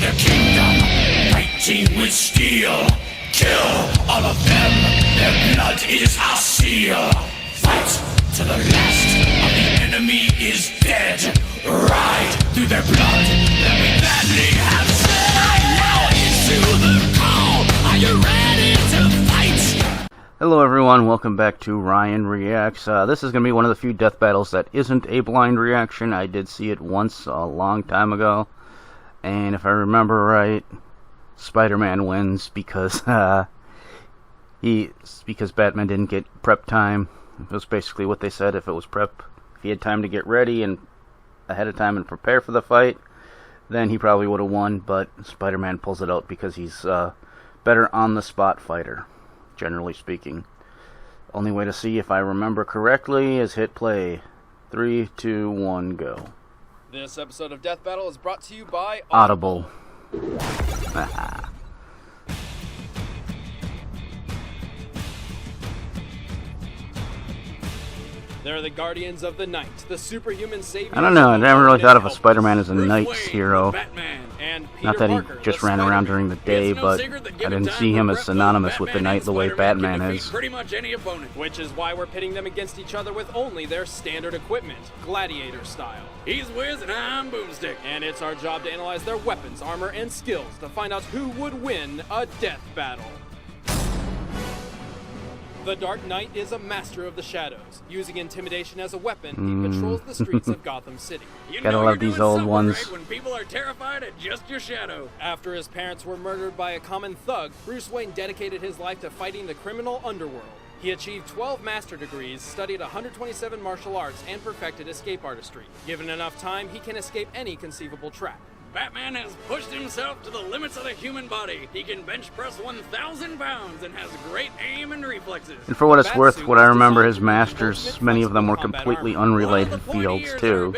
the kingdom, fighting with steel. Kill all of them, their blood is our seal. Fight to the last of the enemy is dead. Ride through their blood, let me gladly have said. Now issue the call, are you ready to fight? Hello everyone, welcome back to Ryan Reacts. This is going to be one of the few death battles that isn't a blind reaction. I did see it once a long time ago, and if I remember right, Spider-Man wins because because Batman didn't get prep time. It was basically what they said. If he had time to get ready and ahead of time and prepare for the fight, then he probably would have won. But Spider-Man pulls it out because he's better on the spot fighter, generally speaking. Only way to see if I remember correctly is hit play. 3, 2, 1, go. This episode of Death Battle is brought to you by Audible. They're the Guardians of the Night, the superhuman saviors. I don't know, I never really thought of a Spider-Man as a night's hero. Not that he just ran around during the day, but I didn't see him as synonymous with the night the way Batman is. Pretty much any opponent, which is why we're pitting them against each other with only their standard equipment, gladiator style. He's Wiz and I'm Boomstick, and it's our job to analyze their weapons, armor, and skills to find out who would win a death battle. The Dark Knight is a master of the shadows. Using intimidation as a weapon, he patrols the streets of Gotham City. Gotta love these old ones. When people are terrified at just your shadow. After his parents were murdered by a common thug, Bruce Wayne dedicated his life to fighting the criminal underworld. He achieved 12 master degrees, studied 127 martial arts, and perfected escape artistry. Given enough time, he can escape any conceivable trap. Batman has pushed himself to the limits of the human body. He can bench press 1,000 pounds and has great aim and reflexes. And for what it's worth, what I remember his masters, many of them were completely unrelated fields too.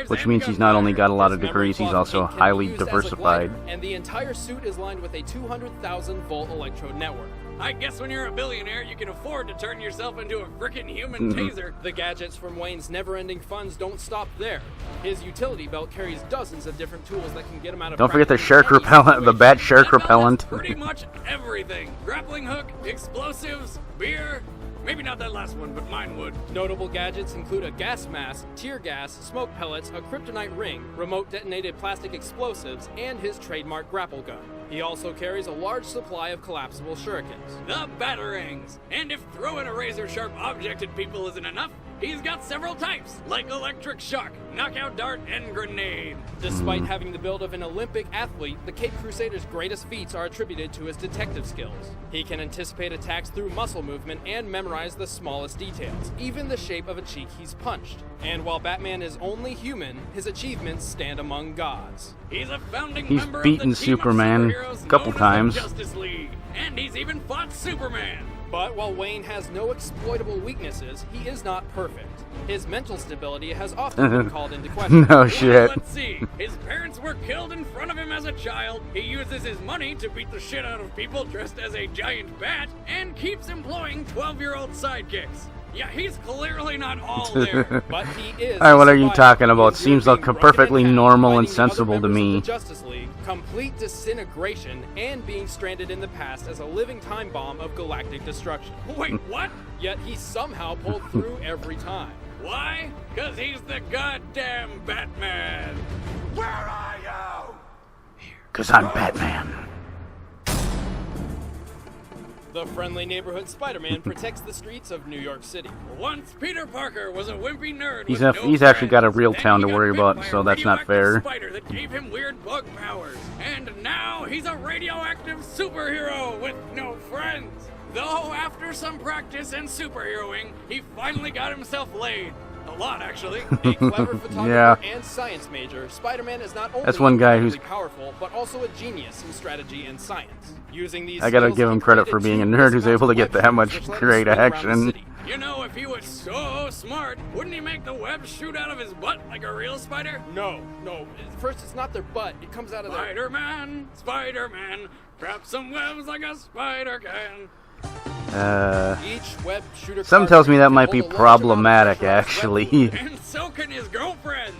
Which means he's not only got a lot of degrees, he's also highly diversified. And the entire suit is lined with a 200,000 volt electrode network. I guess when you're a billionaire, you can afford to turn yourself into a frickin' human taser. The gadgets from Wayne's never-ending funds don't stop there. His utility belt carries dozens of different tools that can get him out of. Don't forget the shark repellent, the bat shark repellent. Pretty much everything. Grappling hook, explosives, beer. Maybe not that last one, but mine would. Notable gadgets include a gas mask, tear gas, smoke pellets, a kryptonite ring, remote detonated plastic explosives, and his trademark grapple gun. He also carries a large supply of collapsible shurikens. The batarangs! And if throwing a razor-sharp object at people isn't enough, he's got several types, like electric shock, knockout dart, and grenade. Despite having the build of an Olympic athlete, the Caped Crusader's greatest feats are attributed to his detective skills. He can anticipate attacks through muscle movement and memorize the smallest details, even the shape of a cheek he's punched. And while Batman is only human, his achievements stand among gods. He's a founding member of the beaten Superman a couple times. Justice League, and he's even fought Superman. But while Wayne has no exploitable weaknesses, he is not perfect. His mental stability has often been called into question. No shit. Let's see. His parents were killed in front of him as a child. He uses his money to beat the shit out of people dressed as a giant bat, and keeps employing 12-year-old sidekicks. Yeah, he's clearly not all there, but he is. Alright, what are you talking about? Seems like perfectly normal and sensible to me. Justice League, complete disintegration, and being stranded in the past as a living time bomb of galactic destruction. Wait, what? Yet he somehow pulled through every time. Why? Because he's the goddamn Batman. Where are you? Because I'm Batman. The friendly neighborhood Spider-Man protects the streets of New York City. Once Peter Parker was a wimpy nerd. He's actually got a real town to worry about, so that's not fair. Spider that gave him weird bug powers, and now he's a radioactive superhero with no friends. Though after some practice and superheroing, he finally got himself laid. A lot, actually. A clever photographer and science major, Spider-Man is not only one guy who's powerful, but also a genius in strategy and science. Using these I gotta give him credit for being a nerd who's able to get that much great action. You know, if he was so smart, wouldn't he make the web shoot out of his butt like a real spider? No. First, it's not their butt. It comes out of their... Spider-Man, trap some webs like a spider can. Some tells me that might be problematic, actually. And so can his girlfriends.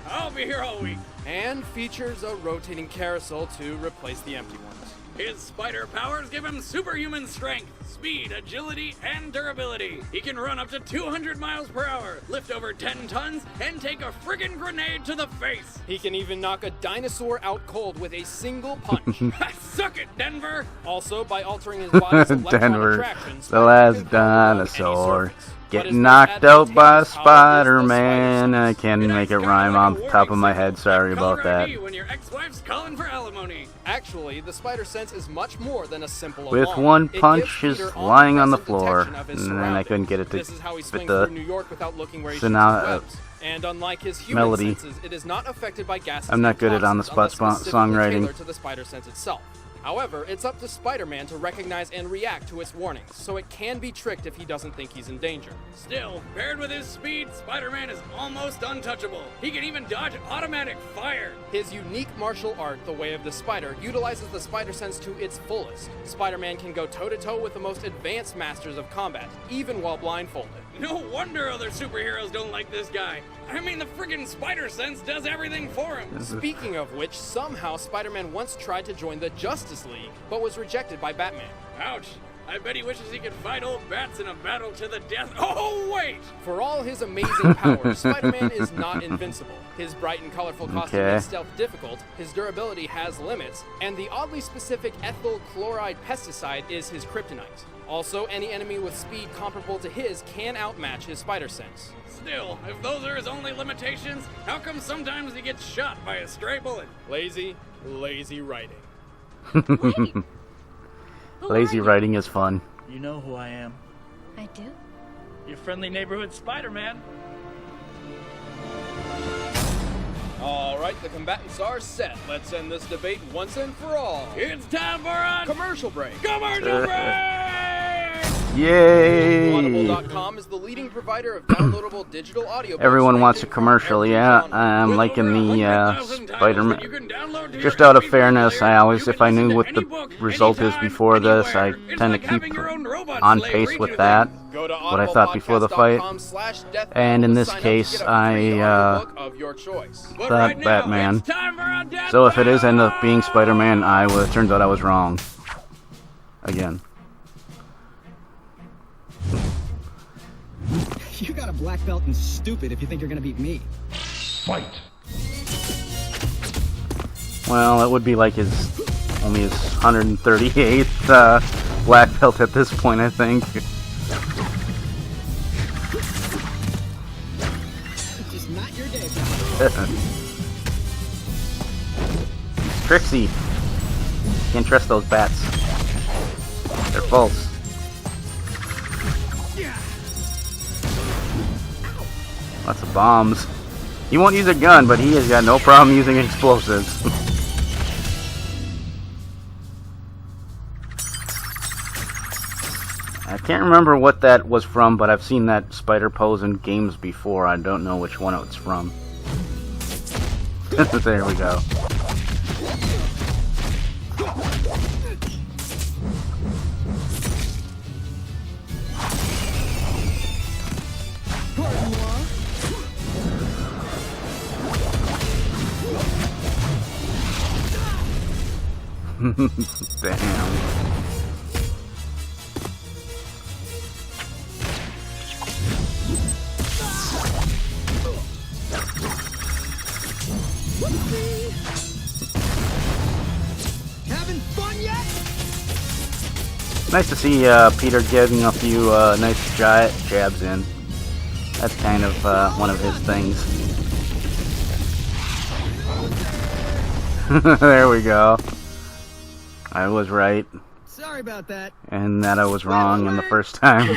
I'll be here all week. and features a rotating carousel to replace the empty ones. His spider powers give him superhuman strength, speed, agility, and durability. He can run up to 200 miles per hour, lift over 10 tons, and take a friggin' grenade to the face. He can even knock a dinosaur out cold with a single punch. Suck it, Denver! Also, by altering his body's electron Denver, attraction, the Spider-Man last can power along any dinosaur. surface. But Get his most knocked out by advantageous power is the Spider-Man. Spider I Sense. can't It make acts it kinda rhyme like a off the top of warning my signal. head. Sorry Like caller about that. ID when your ex-wife's calling for alimony. Actually, the Spider Sense is much more than a simple With alarm. one It punch, gives he's Peter lying on the omnipresent floor, detection of his and then I surroundings. couldn't get it to This is how he fit swings the through New York without looking where he so shoots now, his webs. And unlike his human melody. senses, it is not affected by gases I'm not and good at on-the-spot toxins unless specifically songwriting. tailored to the Spider Sense itself. However, it's up to Spider-Man to recognize and react to its warnings, so it can be tricked if he doesn't think he's in danger. Still, paired with his speed, Spider-Man is almost untouchable. He can even dodge automatic fire. His unique martial art, the Way of the Spider, utilizes the Spider Sense to its fullest. Spider-Man can go toe-to-toe with the most advanced masters of combat, even while blindfolded. No wonder other superheroes don't like this guy. I mean, the friggin' Spider Sense does everything for him. Speaking of which, somehow Spider-Man once tried to join the Justice League, but was rejected by Batman. Ouch. I bet he wishes he could fight old bats in a battle to the death. Oh, wait! For all his amazing powers, Spider-Man is not invincible. His bright and colorful costume makes stealth difficult, his durability has limits, and the oddly specific ethyl chloride pesticide is his kryptonite. Also, any enemy with speed comparable to his can outmatch his Spider Sense. Still, if those are his only limitations, how come sometimes he gets shot by a stray bullet? Lazy writing. Wait. Who Lazy are you? writing is fun. You know who I am. I do. Your friendly neighborhood Spider-Man. All right, the combatants are set. Let's end this debate once and for all. It's time for a commercial break. Commercial break! Yay! Audible.com is the leading provider of downloadable digital audio. Everyone wants a commercial, yeah. I'm liking the Spider-Man. Just out of fairness, I always, if I knew what the result is before this, I tend to keep on pace with that, what I thought before the fight. And in this case, I thought Batman. So if it is end up being Spider-Man, it turns out I was wrong. Again. You got a black belt and stupid if you think you're gonna beat me. Fight. Well, it would be like only his 138th black belt at this point, I think. It's just not your day, pal. Trixie. Can't trust those bats. They're false. Lots of bombs. He won't use a gun, but he has got no problem using explosives. I can't remember what that was from, but I've seen that spider pose in games before. I don't know which one it's from. There we go. Damn. Having fun yet? Nice to see Peter getting a few nice jabs in. That's kind of one of his things. There we go. I was right, Sorry about that. and that I was wrong in the first time.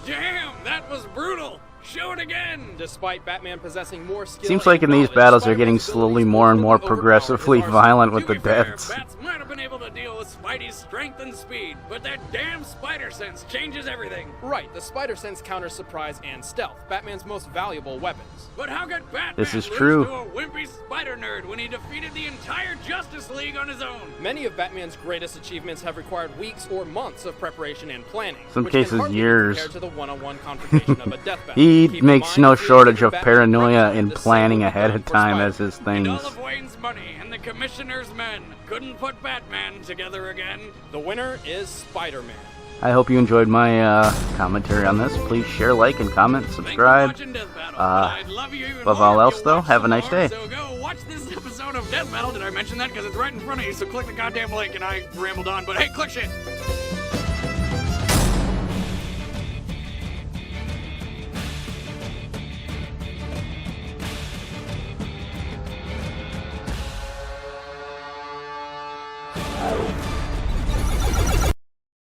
Damn, that was brutal. Show it again. Despite Batman possessing more skill, Seems like in these battles they're getting slowly more and more progressively violent with the deaths. Bats might have been able to deal with Spidey's strength and speed, but that damn spider sense changes everything. Right, the spider sense counters surprise and stealth, Batman's most valuable weapons. But how could Batman This is lose true. to a wimpy spider nerd when he defeated the entire Justice League on his own? Many of Batman's greatest achievements have required weeks or months of preparation and planning. Some which can cases, hardly be years. compared to the one-on-one confrontation of a death battle. He Keep in makes mind, no the shortage of Batman's paranoia represented in the planning symbol ahead of for time Spider. as his And things. all of Wayne's money and the Commissioner's men couldn't put Batman together again. The winner is Spider-Man. I hope you enjoyed my commentary on this. Please share, like, and comment, subscribe. Thanks for watching Death Battle, but I'd love you even above more all if else, you though, watched have a some nice more. day. So go watch this episode of Death Battle. Did I mention that? Because it's right in front of you, so click the goddamn link, and I rambled on, but hey, click shit.